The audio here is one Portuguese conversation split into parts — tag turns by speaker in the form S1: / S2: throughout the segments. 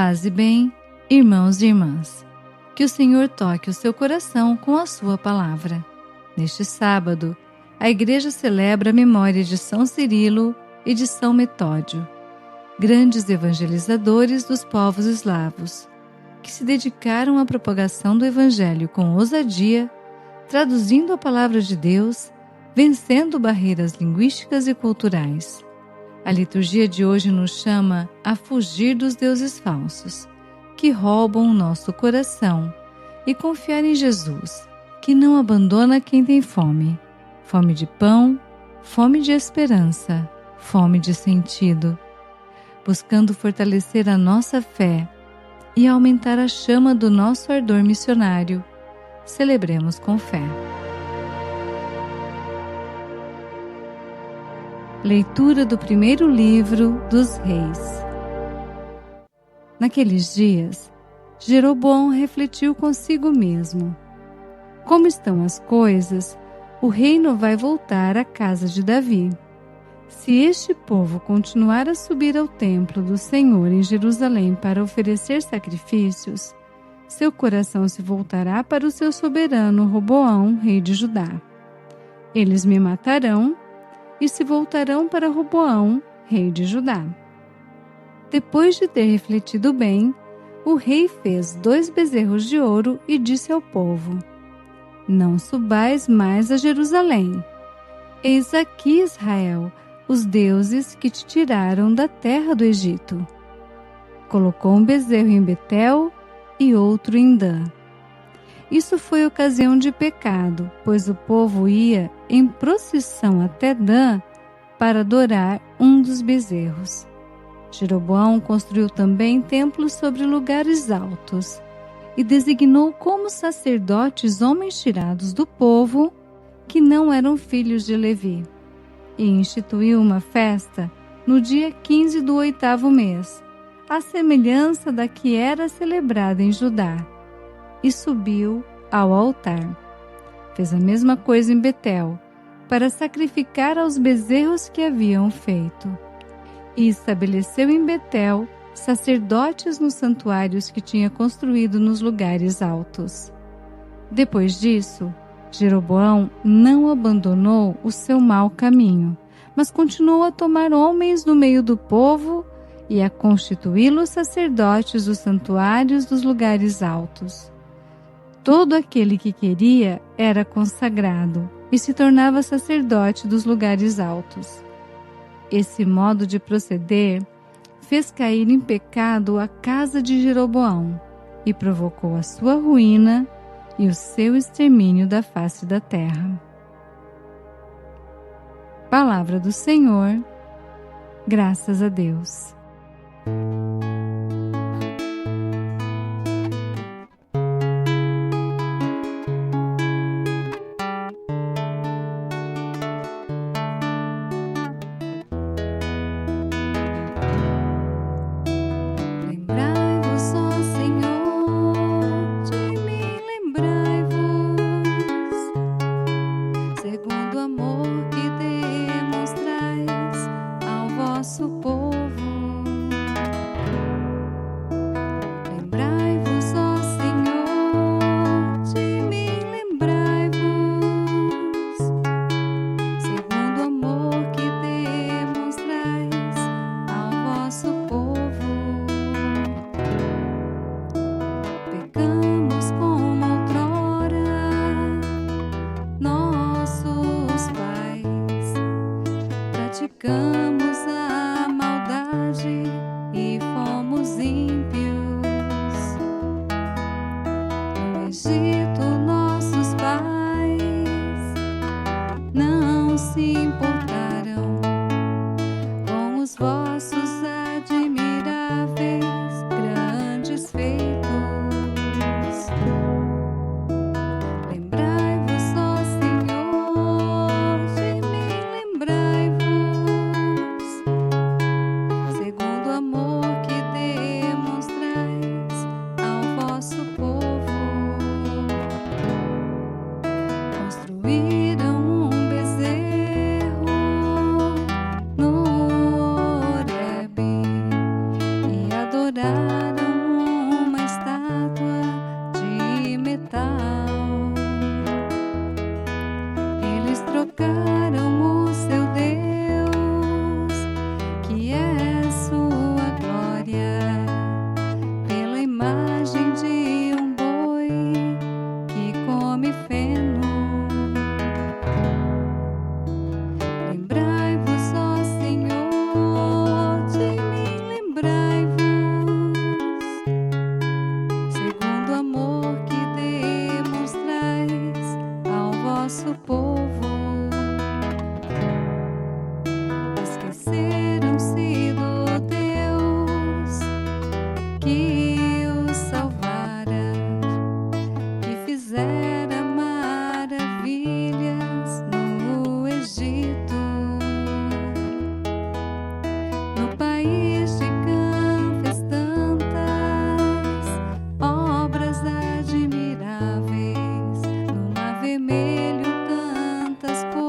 S1: Paz e bem, irmãos e irmãs. Que o Senhor toque o seu coração com a sua palavra. Neste sábado, a Igreja celebra a memória de São Cirilo e de São Metódio, grandes evangelizadores dos povos eslavos, que se dedicaram à propagação do Evangelho com ousadia, traduzindo a palavra de Deus, vencendo barreiras linguísticas e culturais. A liturgia de hoje nos chama a fugir dos deuses falsos, que roubam o nosso coração, e confiar em Jesus, que não abandona quem tem fome. Fome de pão, fome de esperança, fome de sentido. Buscando fortalecer a nossa fé e aumentar a chama do nosso ardor missionário, celebremos com fé. Leitura do primeiro livro dos Reis. Naqueles dias, Jeroboão refletiu consigo mesmo. Como estão as coisas, o reino vai voltar à casa de Davi. Se este povo continuar a subir ao templo do Senhor em Jerusalém para oferecer sacrifícios, seu coração se voltará para o seu soberano Roboão, rei de Judá. Eles me matarão e se voltarão para Roboão, rei de Judá. Depois de ter refletido bem, o rei fez 2 bezerros de ouro e disse ao povo: Não subais mais a Jerusalém. Eis aqui, Israel, os deuses que te tiraram da terra do Egito. Colocou um bezerro em Betel e outro em Dan. Isso foi ocasião de pecado, pois o povo ia em procissão até Dan para adorar um dos bezerros. Jeroboão construiu também templos sobre lugares altos e designou como sacerdotes homens tirados do povo que não eram filhos de Levi, e instituiu uma festa no dia 15 do 8º mês, à semelhança da que era celebrada em Judá, e subiu ao altar. Fez a mesma coisa em Betel, para sacrificar aos bezerros que haviam feito. E estabeleceu em Betel sacerdotes nos santuários que tinha construído nos lugares altos. Depois disso, Jeroboão não abandonou o seu mau caminho, mas continuou a tomar homens do meio do povo e a constituí-los sacerdotes dos santuários dos lugares altos. Todo aquele que queria era consagrado e se tornava sacerdote dos lugares altos. Esse modo de proceder fez cair em pecado a casa de Jeroboão e provocou a sua ruína e o seu extermínio da face da terra. Palavra do Senhor, graças a Deus. Praticamos a maldade e fomos ímpios. No Egito, nossos pais não se importaram com os vossos admiráveis grandes feitos. Lembrai-vos, ó Senhor, de mim, lembrai-vos, segundo o amor que demonstrais ao vosso povo. Construíram um bezerro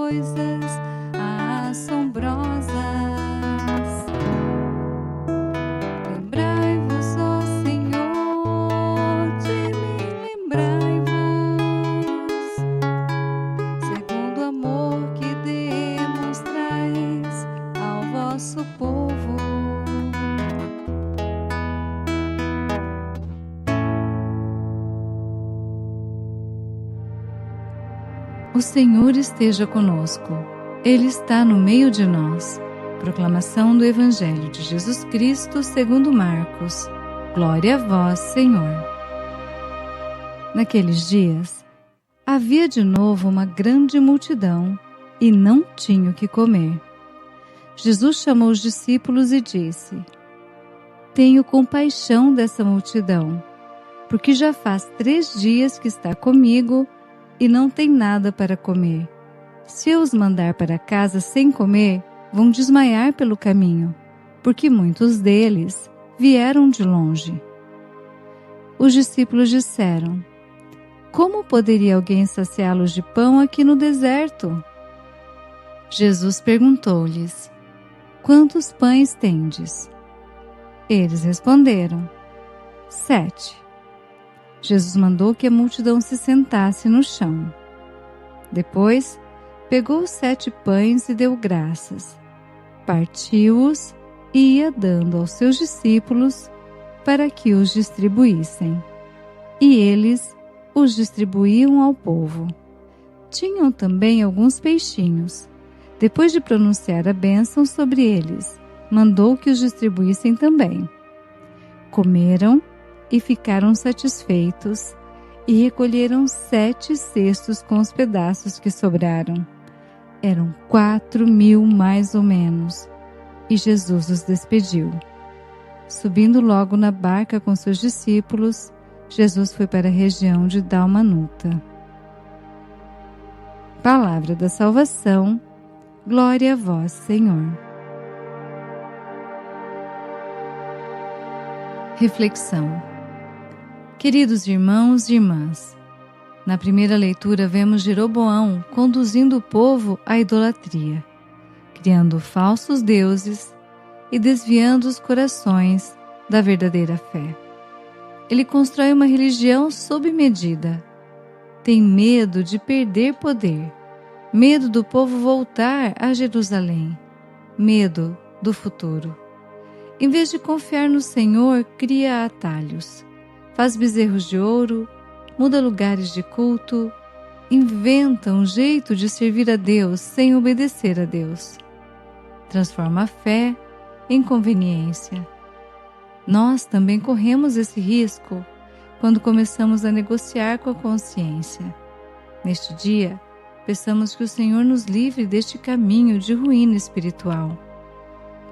S1: coisas assombrosas. Lembrai-vos, ó Senhor, de mim lembrai-vos, segundo o amor que demonstrais ao vosso povo. O Senhor esteja conosco. Ele está no meio de nós. Proclamação do Evangelho de Jesus Cristo segundo Marcos. Glória a vós, Senhor. Naqueles dias, havia de novo uma grande multidão e não tinha o que comer. Jesus chamou os discípulos e disse: Tenho compaixão dessa multidão, porque já faz 3 dias que está comigo e não tem nada para comer. Se eu os mandar para casa sem comer, vão desmaiar pelo caminho, porque muitos deles vieram de longe. Os discípulos disseram: Como poderia alguém saciá-los de pão aqui no deserto? Jesus perguntou-lhes: Quantos pães tendes? Eles responderam: 7. Jesus mandou que a multidão se sentasse no chão. Depois, pegou os 7 pães e deu graças. Partiu-os e ia dando aos seus discípulos para que os distribuíssem. E eles os distribuíam ao povo. Tinham também alguns peixinhos. Depois de pronunciar a bênção sobre eles, mandou que os distribuíssem também. Comeram e ficaram satisfeitos, e recolheram 7 cestos com os pedaços que sobraram. Eram 4.000 mais ou menos, e Jesus os despediu. Subindo logo na barca com seus discípulos, Jesus foi para a região de Dalmanuta. Palavra da salvação, glória a vós, Senhor. Reflexão. Queridos irmãos e irmãs, na primeira leitura vemos Jeroboão conduzindo o povo à idolatria, criando falsos deuses e desviando os corações da verdadeira fé. Ele constrói uma religião sob medida. Tem medo de perder poder, medo do povo voltar a Jerusalém, medo do futuro. Em vez de confiar no Senhor, cria atalhos. Faz bezerros de ouro, muda lugares de culto, inventa um jeito de servir a Deus sem obedecer a Deus. Transforma a fé em conveniência. Nós também corremos esse risco quando começamos a negociar com a consciência. Neste dia, peçamos que o Senhor nos livre deste caminho de ruína espiritual.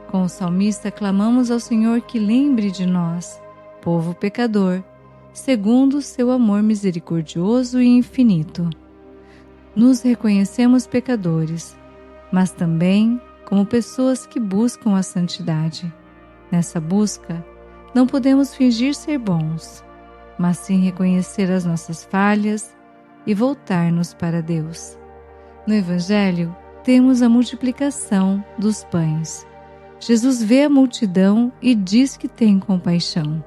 S1: Com o salmista, clamamos ao Senhor que lembre de nós, povo pecador, segundo o seu amor misericordioso e infinito. Nos reconhecemos pecadores, mas também como pessoas que buscam a santidade. Nessa busca, não podemos fingir ser bons, mas sim reconhecer as nossas falhas e voltar-nos para Deus. No Evangelho, temos a multiplicação dos pães. Jesus vê a multidão e diz que tem compaixão.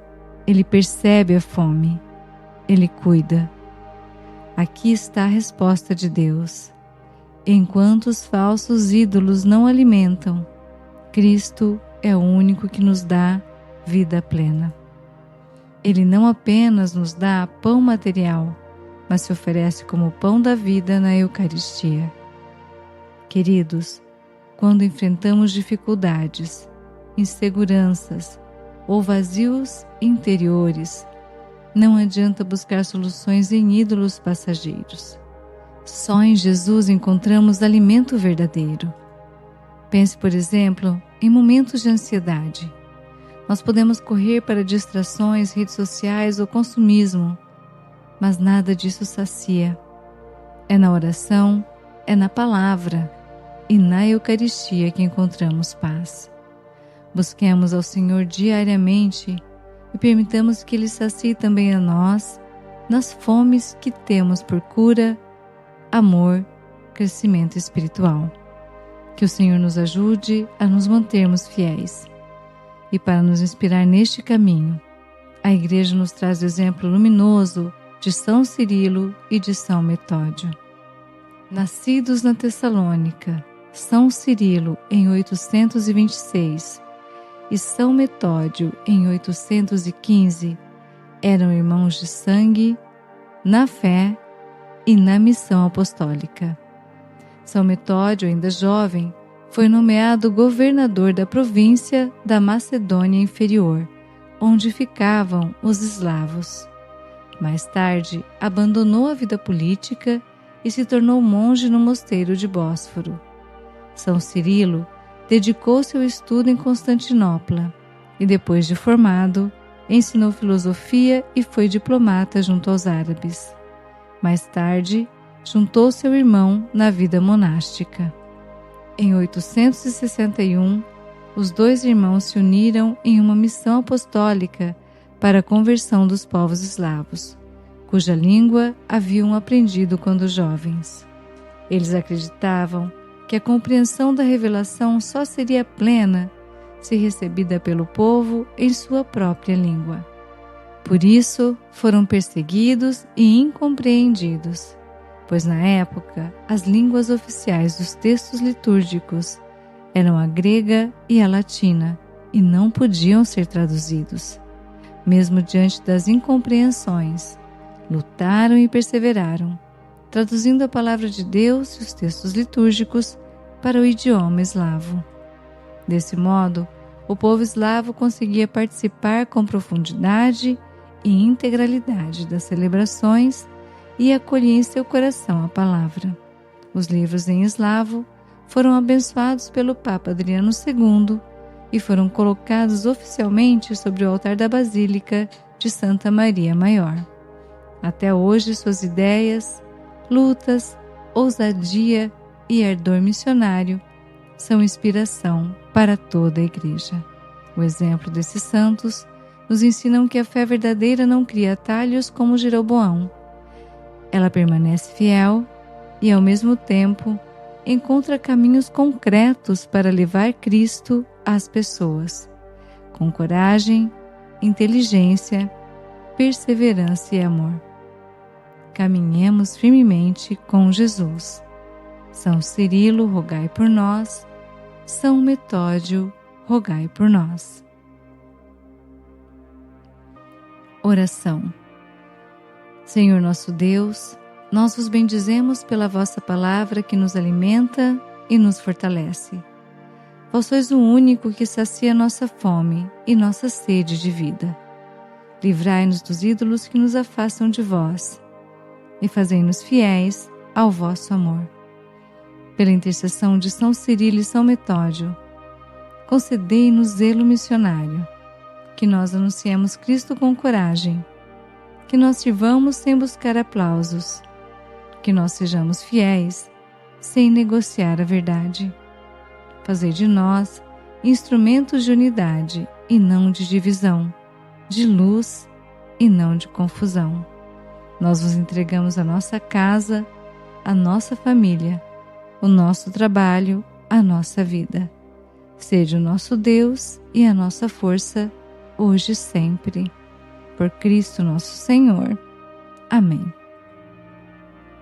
S1: Ele percebe a fome. Ele cuida. Aqui está a resposta de Deus. Enquanto os falsos ídolos não alimentam, Cristo é o único que nos dá vida plena. Ele não apenas nos dá pão material, mas se oferece como pão da vida na Eucaristia. Queridos, quando enfrentamos dificuldades, inseguranças ou vazios interiores, não adianta buscar soluções em ídolos passageiros. Só em Jesus encontramos alimento verdadeiro. Pense, por exemplo, em momentos de ansiedade. Nós podemos correr para distrações, redes sociais ou consumismo, mas nada disso sacia. É na oração, é na palavra e na Eucaristia que encontramos paz. Busquemos ao Senhor diariamente e permitamos que Ele sacie também a nós nas fomes que temos por cura, amor crescimento espiritual. Que o Senhor nos ajude a nos mantermos fiéis. E para nos inspirar neste caminho, a Igreja nos traz o exemplo luminoso de São Cirilo e de São Metódio. Nascidos na Tessalônica, São Cirilo em 826 e São Metódio em 815 eram irmãos de sangue, na fé e na missão apostólica. São Metódio, ainda jovem, foi nomeado governador da província da Macedônia Inferior, onde ficavam os eslavos. Mais tarde, abandonou a vida política e se tornou monge no mosteiro de Bósforo. São Cirilo dedicou-se ao estudo em Constantinopla e, depois de formado, ensinou filosofia e foi diplomata junto aos árabes. Mais tarde, juntou-se ao irmão na vida monástica. Em 861, os dois irmãos se uniram em uma missão apostólica para a conversão dos povos eslavos, cuja língua haviam aprendido quando jovens. Eles acreditavam que a compreensão da revelação só seria plena se recebida pelo povo em sua própria língua. Por isso, foram perseguidos e incompreendidos, pois na época as línguas oficiais dos textos litúrgicos eram a grega e a latina e não podiam ser traduzidos. Mesmo diante das incompreensões, lutaram e perseveraram, traduzindo a palavra de Deus e os textos litúrgicos para o idioma eslavo. Desse modo, o povo eslavo conseguia participar com profundidade e integralidade das celebrações e acolhia em seu coração a palavra. Os livros em eslavo foram abençoados pelo Papa Adriano II e foram colocados oficialmente sobre o altar da Basílica de Santa Maria Maior. Até hoje, suas ideias, lutas, ousadia e ardor missionário são inspiração para toda a Igreja. O exemplo desses santos nos ensinam que a fé verdadeira não cria atalhos como Jeroboão. Ela permanece fiel e, ao mesmo tempo, encontra caminhos concretos para levar Cristo às pessoas, com coragem, inteligência, perseverança e amor. Caminhemos firmemente com Jesus. São Cirilo, rogai por nós. São Metódio, rogai por nós. Oração. Senhor nosso Deus, nós vos bendizemos pela vossa palavra que nos alimenta e nos fortalece. Vós sois o único que sacia nossa fome e nossa sede de vida. Livrai-nos dos ídolos que nos afastam de vós e fazei-nos fiéis ao vosso amor. Pela intercessão de São Cirilo e São Metódio, concedei-nos zelo missionário, que nós anunciemos Cristo com coragem, que nós sirvamos sem buscar aplausos, que nós sejamos fiéis sem negociar a verdade. Fazei de nós instrumentos de unidade e não de divisão, de luz e não de confusão. Nós vos entregamos a nossa casa, a nossa família, o nosso trabalho, a nossa vida. Seja o nosso Deus e a nossa força, hoje e sempre. Por Cristo nosso Senhor. Amém.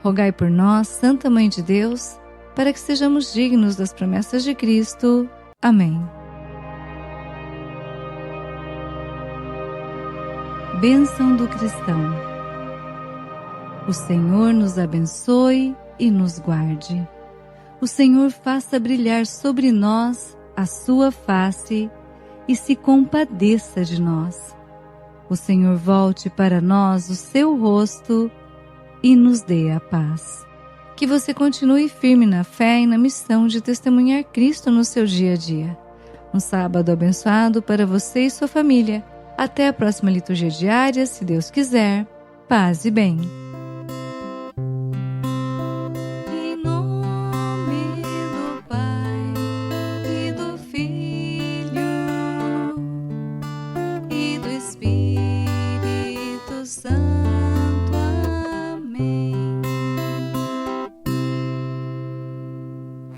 S1: Rogai por nós, Santa Mãe de Deus, para que sejamos dignos das promessas de Cristo. Amém. Bênção do cristão. O Senhor nos abençoe e nos guarde. O Senhor faça brilhar sobre nós a sua face e se compadeça de nós. O Senhor volte para nós o seu rosto e nos dê a paz. Que você continue firme na fé e na missão de testemunhar Cristo no seu dia a dia. Um sábado abençoado para você e sua família. Até a próxima liturgia diária, se Deus quiser. Paz e bem.